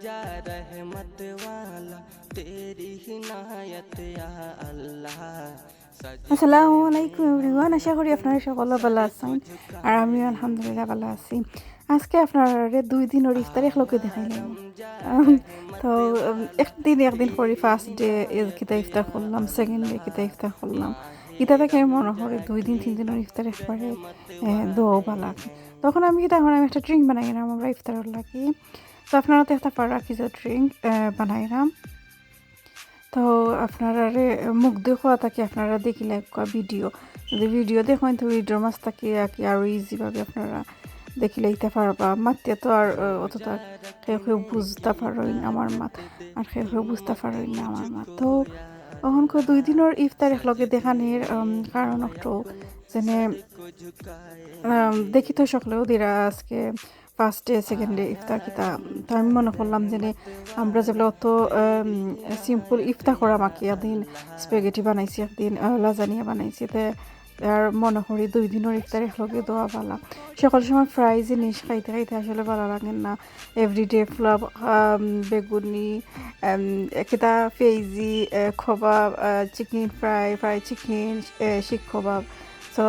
जा रहमत वाला तेरी हिनायत या अल्लाह। আসসালামু আলাইকুম এভরিওয়ান, আশা করি আপনারা সকলে ভালো আছেন আর আমিও আলহামদুলিল্লাহ ভালো আছি। আজকে আপনারা 2 দিনের ইফতার একলগে দেখাইলাম। তো একদিন করে ফার্স্ট ডে কিতা ইফতার করলাম, সেকেন্ড ডে কিতা ইফতার করলাম। এটা থেকে মনে হয় 2 দিন 3 দিনের ইফতার একবারে দোয়া ভালো। তখন আমি একটা ড্রিঙ্ক বানাইলাম আমরা ইফতারের লাগি। তো আপনারা তো একটা পারা কিছু ড্রিঙ্ক বানাইলাম। তো আপনারা মুখ দেখো থাকি আপনারা দেখিলে ভিডিও, যদি ভিডিও দেখেন তো ভিডিওর মাছ থাকি কি আরও ইজিভাবে আপনারা দেখিলে ইতে পারবা। মাতিয়া তো আর অতটা কেউ বুঝতে পারোই না আমার মাত, আর কেউ বুঝতে পারোই না আমার মাত। তো তখন 2 দিনের ইফতার একলগে দেখানির কারণ একটু যেনে দেখি তো সকলেও দিরা আজকে ফার্স্ট ডে সেকেন্ড ডে ইফতার কিতা। তো আমি মনে করলাম যে আমরা যেগুলো অত সিম্পল ইফতার করা মাকি একদিন স্পেগেটি বানাইছি, একদিন লাজানিয়া বানাইছি। আর মনে করি 2 দিনের ইফতার একলগে দেওয়া ভালো। সকল সময় ফ্রাই জিনিস খাইতে খাইতে আসলে ভালো লাগে না। এভরিডে ফুলাব, বেগুনি, কিতা পেঁয়াজি, খবাব, চিকেন ফ্রাই চিকেন, শিক খবাব। তো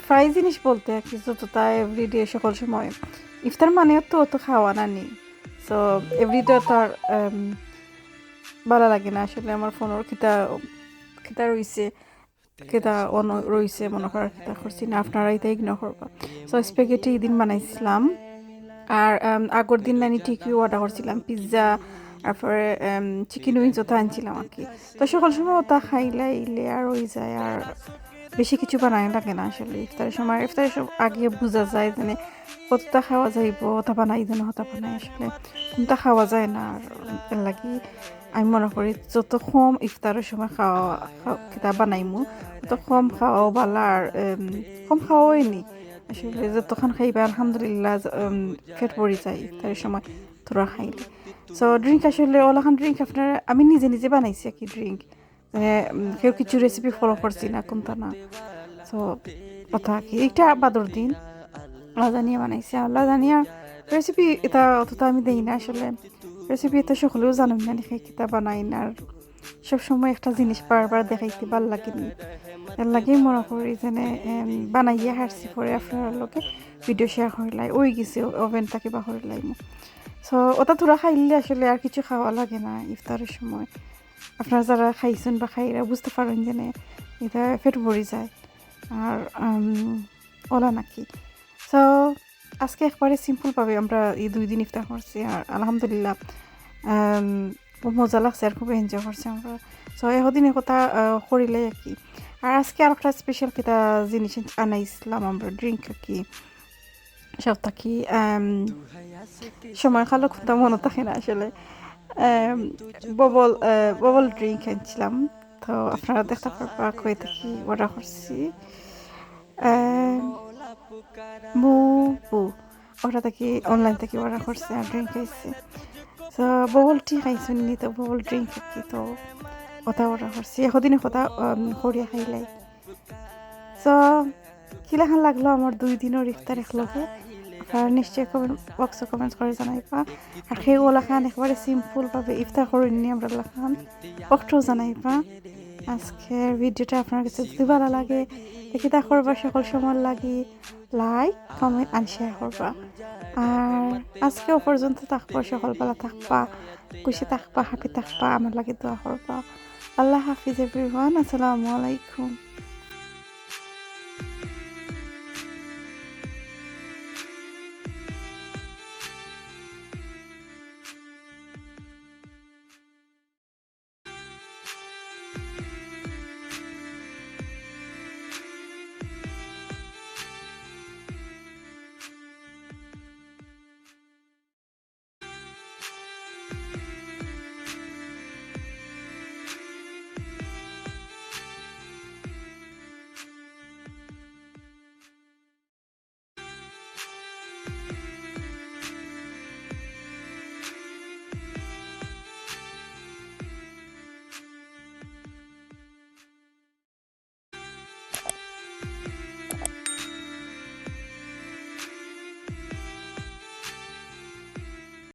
ফ্রাই জিনিস বলতে কিছু তো তা এভরিডে সকল সময় ইফতার মানে তো অত খাওয়া না নি। সো এভরিডে তো আর ভালো লাগে না আসলে। আমার ফোনের কিতা কিতা রইছে, কিতা অন রইছে মনে করার কিতা করছি না, আপনারা এটা ইগনোর করবা। সো স্পেগেটি দিন বানাইছিলাম। আর আগের দিন নানি ঠিকই অর্ডার করছিলাম পিৎজা, তারপরে চিকেন উইংস ওটা আনছিলাম আর কি। তো সকল সময় ওটা খাইলে আর হয়ে যায়, আর বেশি কিছু বানাই লাগে না আসলে। ইফতারের সব আগে বোঝা যায় যে কতটা খাওয়া যাইব, ওটা বানাই যেন হতা বানাই আসলে কোনটা খাওয়া যায় না। আর এর লাগি আমি মনে করি যত কম ইফতারের সময় কিতা বানাইমু তত কম খাওয়াও ভালো। আর কম খাওয়াই নি আসলে, যতক্ষণ খাইবা আলহামদুলিল্লাহ ফেট পড়ে যায় ইফতারের সময় তোরা খাইলে। সো ড্রিঙ্ক আসলে ওলাখান ড্রিঙ্ক আপনার আমি নিজে নিজে বানাইছি আর কি ড্রিঙ্ক, মানে কেউ কিছু রেসিপি ফলো করছি না কোনটা না। সো কথা কি এইটা বাদর দিন লাজানিয়া বানাইছি। আর লাজানিয়া রেসিপি এটা অতটা আমি দেই না আসলে। রেসিপি এটা সকলেও জানেন না খাই কিতা বানাই না। আর সবসময় একটা জিনিস বারবার দেখাইতে ভাল লাগেনি, এর লাগেই মনে করি যেনে বানাইয়া হারছি পরে আপনার লোকে ভিডিও শেয়ার করিলাই ওই গেছে ওভেন তাকে বা করিলাইম। সো ওটা তোরা খাইলে আসলে আর কিছু খাওয়া লাগে না ইফতারের সময়। আপনারা যারা খাইছেন বা খাইরা বুঝতে পারেন যে এটা পেট ভরে যায় আর ওলা নাকি। সো আজকে একবারে সিম্পলভাবে আমরা এই 2 দিন ইফতার করছি আর আলহামদুলিল্লাহ খুব মজা লাগছে আর খুব এনজয় করছি আমরা। সো এদিনের কথা করিলে আর কি। আর আজকে আর একটা স্পেশাল কিতা জিনিস আনাইছিলাম আমরা ড্রিঙ্ক আর কি। সব থাকি সময় খালো কথা মনে থাকে না আসলে। ববল ড্রিঙ্ক আনছিলাম। তো আপনারা দেখতে পারবা কই থাকি অর্ডার করছি। বু ওটা থেকে অনলাইন থেকে অর্ডার করছে আর ড্রিঙ্ক খাইছে। তো ববল টি খাইছো নি, তো ববল ড্রিঙ্ক কি তো ওটা অর্ডার করছি এদিনে কথা করিয়া খাইলাই। তো কিলাখান লাগলো আমার 2 দিনের ইফতার একলগে আপনারা নিশ্চয়ই বক্সে কমেন্ট করে জানাইবা। আর সেই ওলাখান একেবারে সিম্পলভাবে ইফতার করে নিয়ে আমরা লাখান বক্সও জানাইবা। আজকের ভিডিওটা আপনার কাছে যদি ভালো লাগে দেখি তা করবা, সকল সময় লাগি লাইক কমেন্ট আর শেয়ার করবা। আর আজকেও পর্যন্ত থাকবো, সকল বেলা থাকবা, খুশি থাকবা, হ্যাপি থাকবা, আমার লাগে দোয়া করবা। আল্লাহ হাফিজ এভরিওয়ান, আসসালামু আলাইকুম।